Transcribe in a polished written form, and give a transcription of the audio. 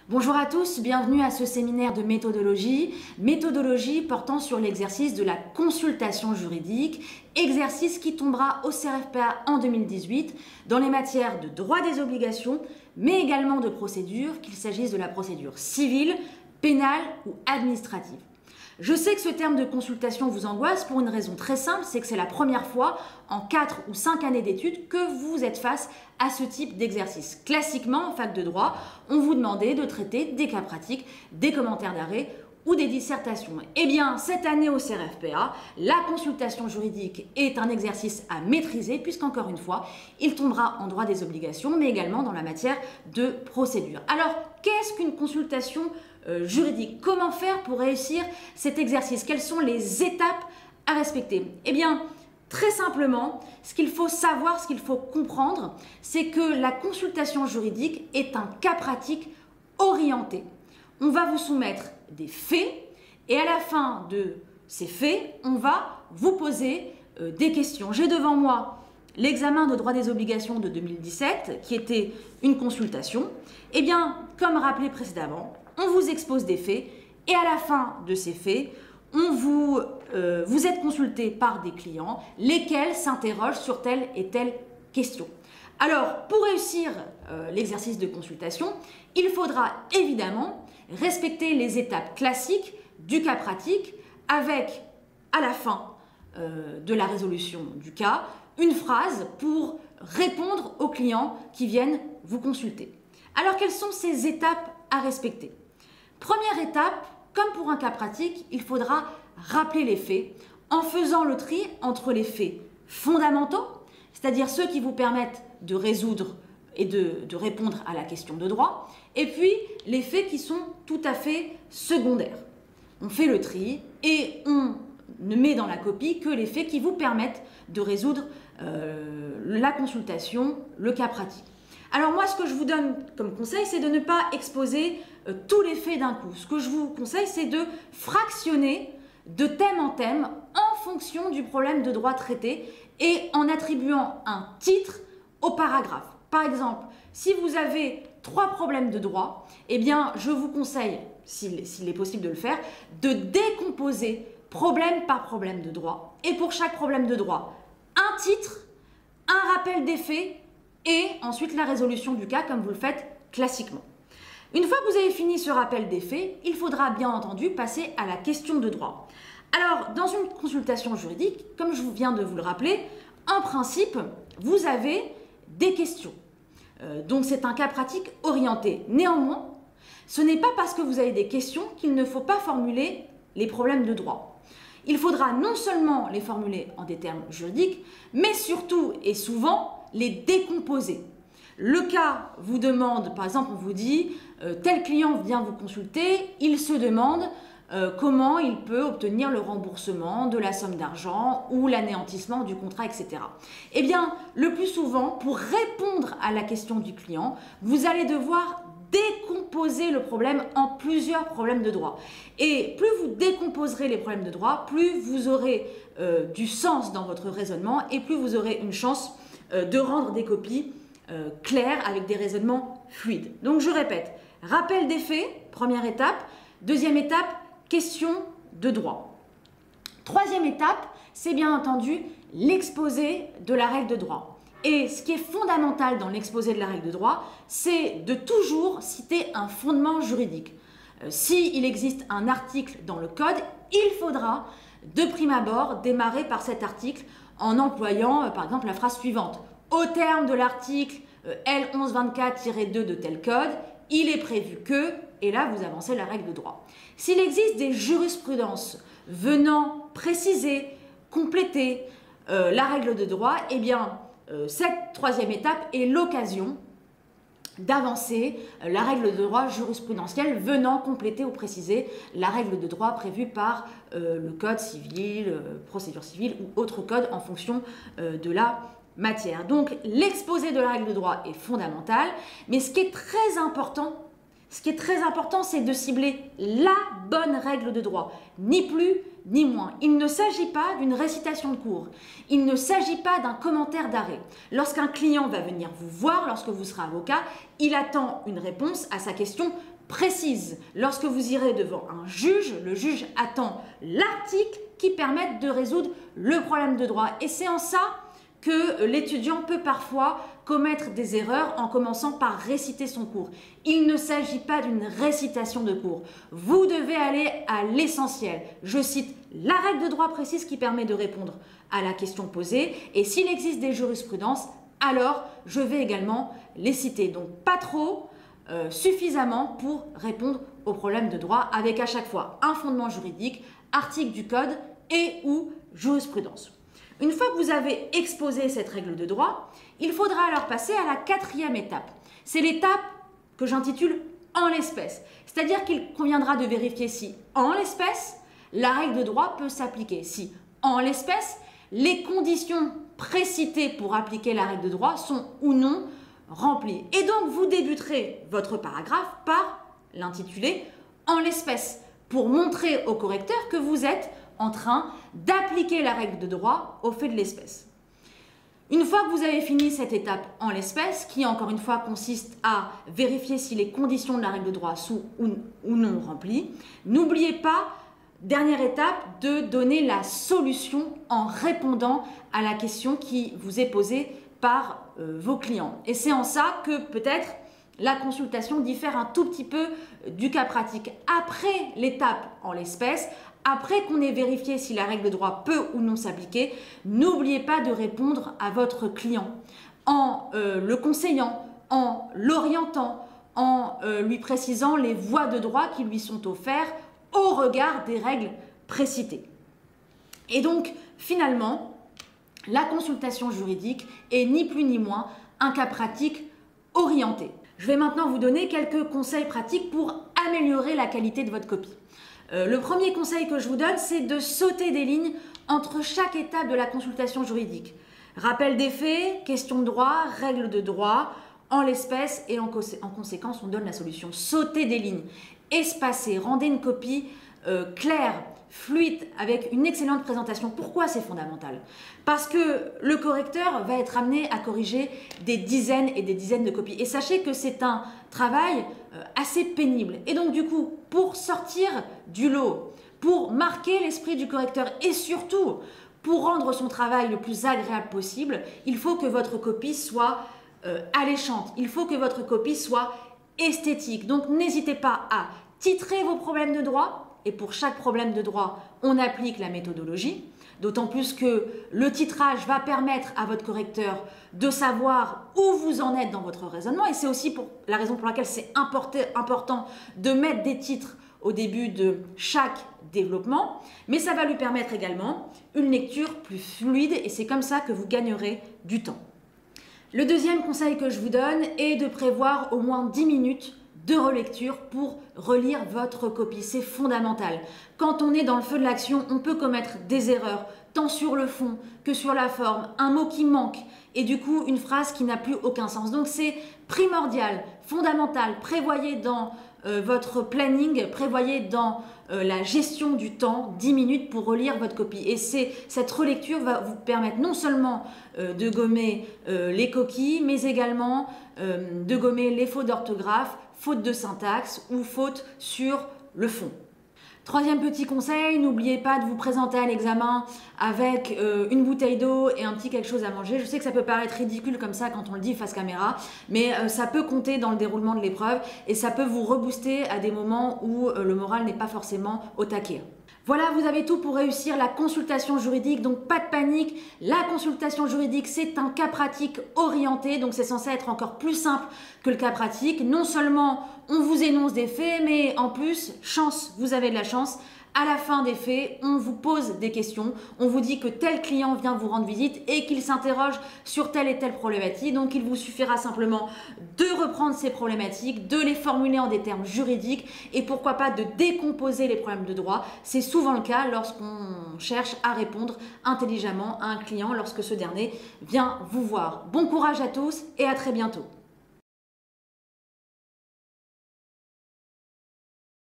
Bonjour à tous, bienvenue à ce séminaire de méthodologie portant sur l'exercice de la consultation juridique, exercice qui tombera au CRFPA en 2018 dans les matières de droit des obligations, mais également de procédure, qu'il s'agisse de la procédure civile, pénale ou administrative. Je sais que ce terme de consultation vous angoisse pour une raison très simple, c'est que c'est la première fois en 4 ou 5 années d'études que vous êtes face à ce type d'exercice. Classiquement, en fac de droit, on vous demandait de traiter des cas pratiques, des commentaires d'arrêt ou des dissertations. Eh bien, cette année au CRFPA, la consultation juridique est un exercice à maîtriser puisqu'encore une fois, il tombera en droit des obligations, mais également dans la matière de procédure. Alors, qu'est-ce qu'une consultation juridique? Comment faire pour réussir cet exercice? Quelles sont les étapes à respecter? Eh bien, très simplement, ce qu'il faut savoir, ce qu'il faut comprendre, c'est que la consultation juridique est un cas pratique orienté. On va vous soumettre des faits et à la fin de ces faits, on va vous poser des questions. J'ai devant moi l'examen de droit des obligations de 2017 qui était une consultation. Eh bien, comme rappelé précédemment, on vous expose des faits et à la fin de ces faits, vous êtes consulté par des clients, lesquels s'interrogent sur telle et telle question. Alors, pour réussir l'exercice de consultation, il faudra évidemment respecter les étapes classiques du cas pratique avec, à la fin de la résolution du cas, une phrase pour répondre aux clients qui viennent vous consulter. Alors, quelles sont ces étapes à respecter? Première étape, comme pour un cas pratique, il faudra rappeler les faits en faisant le tri entre les faits fondamentaux, c'est-à-dire ceux qui vous permettent de résoudre et de répondre à la question de droit, et puis les faits qui sont tout à fait secondaires. On fait le tri et on ne met dans la copie que les faits qui vous permettent de résoudre la consultation, le cas pratique. Alors moi, ce que je vous donne comme conseil, c'est de ne pas exposer tous les faits d'un coup. Ce que je vous conseille, c'est de fractionner de thème en thème en fonction du problème de droit traité et en attribuant un titre au paragraphe. Par exemple, si vous avez 3 problèmes de droit, eh bien, je vous conseille, s'il est possible de le faire, de décomposer problème par problème de droit. Et pour chaque problème de droit, un titre, un rappel des faits et ensuite la résolution du cas comme vous le faites classiquement. Une fois que vous avez fini ce rappel des faits, il faudra bien entendu passer à la question de droit. Alors, dans une consultation juridique, comme je viens de vous le rappeler, en principe, vous avez des questions. Donc c'est un cas pratique orienté. Néanmoins, ce n'est pas parce que vous avez des questions qu'il ne faut pas formuler les problèmes de droit. Il faudra non seulement les formuler en des termes juridiques, mais surtout et souvent les décomposer. Le cas vous demande, par exemple, on vous dit tel client vient vous consulter, il se demande comment il peut obtenir le remboursement de la somme d'argent ou l'anéantissement du contrat, etc. Eh bien, le plus souvent, pour répondre à la question du client, vous allez devoir décomposer le problème en plusieurs problèmes de droit. Et plus vous décomposerez les problèmes de droit, plus vous aurez du sens dans votre raisonnement et plus vous aurez une chance de rendre des copies claires avec des raisonnements fluides. Donc je répète, rappel des faits, première étape. Deuxième étape, question de droit. Troisième étape, c'est bien entendu l'exposé de la règle de droit. Et ce qui est fondamental dans l'exposé de la règle de droit, c'est de toujours citer un fondement juridique. S'il existe un article dans le code, il faudra de prime abord démarrer par cet article en employant par exemple la phrase suivante. Au terme de l'article L1124-2 de tel code, il est prévu que, et là vous avancez la règle de droit. S'il existe des jurisprudences venant préciser, compléter la règle de droit, eh bien cette troisième étape est l'occasion d'avancer la règle de droit jurisprudentielle venant compléter ou préciser la règle de droit prévue par le code civil, procédure civile ou autre code en fonction de la matière. Donc l'exposé de la règle de droit est fondamental, mais ce qui est très important, c'est de cibler la bonne règle de droit, ni plus ni moins. Il ne s'agit pas d'une récitation de cours, il ne s'agit pas d'un commentaire d'arrêt. Lorsqu'un client va venir vous voir, lorsque vous serez avocat, il attend une réponse à sa question précise. Lorsque vous irez devant un juge, le juge attend l'article qui permette de résoudre le problème de droit. Et c'est en ça que l'étudiant peut parfois commettre des erreurs en commençant par réciter son cours. Il ne s'agit pas d'une récitation de cours. Vous devez aller à l'essentiel. Je cite la règle de droit précise qui permet de répondre à la question posée. Et s'il existe des jurisprudences, alors je vais également les citer. Donc pas trop, suffisamment pour répondre aux problèmes de droit avec à chaque fois un fondement juridique, article du code et ou jurisprudence. Une fois que vous avez exposé cette règle de droit, il faudra alors passer à la quatrième étape. C'est l'étape que j'intitule « en l'espèce ». C'est-à-dire qu'il conviendra de vérifier si, en l'espèce, la règle de droit peut s'appliquer. Si, en l'espèce, les conditions précitées pour appliquer la règle de droit sont ou non remplies. Et donc, vous débuterez votre paragraphe par l'intitulé « en l'espèce » pour montrer au correcteur que vous êtes en train d'appliquer la règle de droit au fait de l'espèce. Une fois que vous avez fini cette étape en l'espèce, qui encore une fois consiste à vérifier si les conditions de la règle de droit sont ou non remplies, n'oubliez pas, dernière étape, de donner la solution en répondant à la question qui vous est posée par vos clients. Et c'est en ça que peut-être la consultation diffère un tout petit peu du cas pratique. Après l'étape en l'espèce, après qu'on ait vérifié si la règle de droit peut ou non s'appliquer, n'oubliez pas de répondre à votre client en le conseillant, en l'orientant, en lui précisant les voies de droit qui lui sont offertes au regard des règles précitées. Et donc, finalement, la consultation juridique est ni plus ni moins un cas pratique orienté. Je vais maintenant vous donner quelques conseils pratiques pour améliorer la qualité de votre copie. Le premier conseil que je vous donne, c'est de sauter des lignes entre chaque étape de la consultation juridique. Rappel des faits, question de droit, règles de droit, en l'espèce et en conséquence, on donne la solution. Sautez des lignes, espacez, rendez une copie claire, fluide, avec une excellente présentation. Pourquoi c'est fondamental? Parce que le correcteur va être amené à corriger des dizaines et des dizaines de copies. Et sachez que c'est un travail assez pénible. Et donc du coup, pour sortir du lot, pour marquer l'esprit du correcteur et surtout pour rendre son travail le plus agréable possible, il faut que votre copie soit alléchante. Il faut que votre copie soit esthétique. Donc n'hésitez pas à titrer vos problèmes de droit. Et pour chaque problème de droit, on applique la méthodologie. D'autant plus que le titrage va permettre à votre correcteur de savoir où vous en êtes dans votre raisonnement. Et c'est aussi la raison pour laquelle c'est important de mettre des titres au début de chaque développement. Mais ça va lui permettre également une lecture plus fluide et c'est comme ça que vous gagnerez du temps. Le deuxième conseil que je vous donne est de prévoir au moins 10 minutes de relecture pour relire votre copie. C'est fondamental. Quand on est dans le feu de l'action, on peut commettre des erreurs, tant sur le fond que sur la forme, un mot qui manque et du coup une phrase qui n'a plus aucun sens. Donc c'est primordial, fondamental. Prévoyez dans votre planning, prévoyez dans la gestion du temps 10 minutes pour relire votre copie. Et cette relecture va vous permettre non seulement de gommer les coquilles, mais également de gommer les fautes d'orthographe, faute de syntaxe ou faute sur le fond. Troisième petit conseil, n'oubliez pas de vous présenter à l'examen avec une bouteille d'eau et un petit quelque chose à manger. Je sais que ça peut paraître ridicule comme ça quand on le dit face caméra, mais ça peut compter dans le déroulement de l'épreuve et ça peut vous rebooster à des moments où le moral n'est pas forcément au taquet. Voilà, vous avez tout pour réussir la consultation juridique, donc pas de panique. La consultation juridique, c'est un cas pratique orienté, donc c'est censé être encore plus simple que le cas pratique. Non seulement on vous énonce des faits, mais en plus, chance, vous avez de la chance. À la fin des faits, on vous pose des questions, on vous dit que tel client vient vous rendre visite et qu'il s'interroge sur telle et telle problématique. Donc il vous suffira simplement de reprendre ces problématiques, de les formuler en des termes juridiques et pourquoi pas de décomposer les problèmes de droit. C'est souvent le cas lorsqu'on cherche à répondre intelligemment à un client lorsque ce dernier vient vous voir. Bon courage à tous et à très bientôt.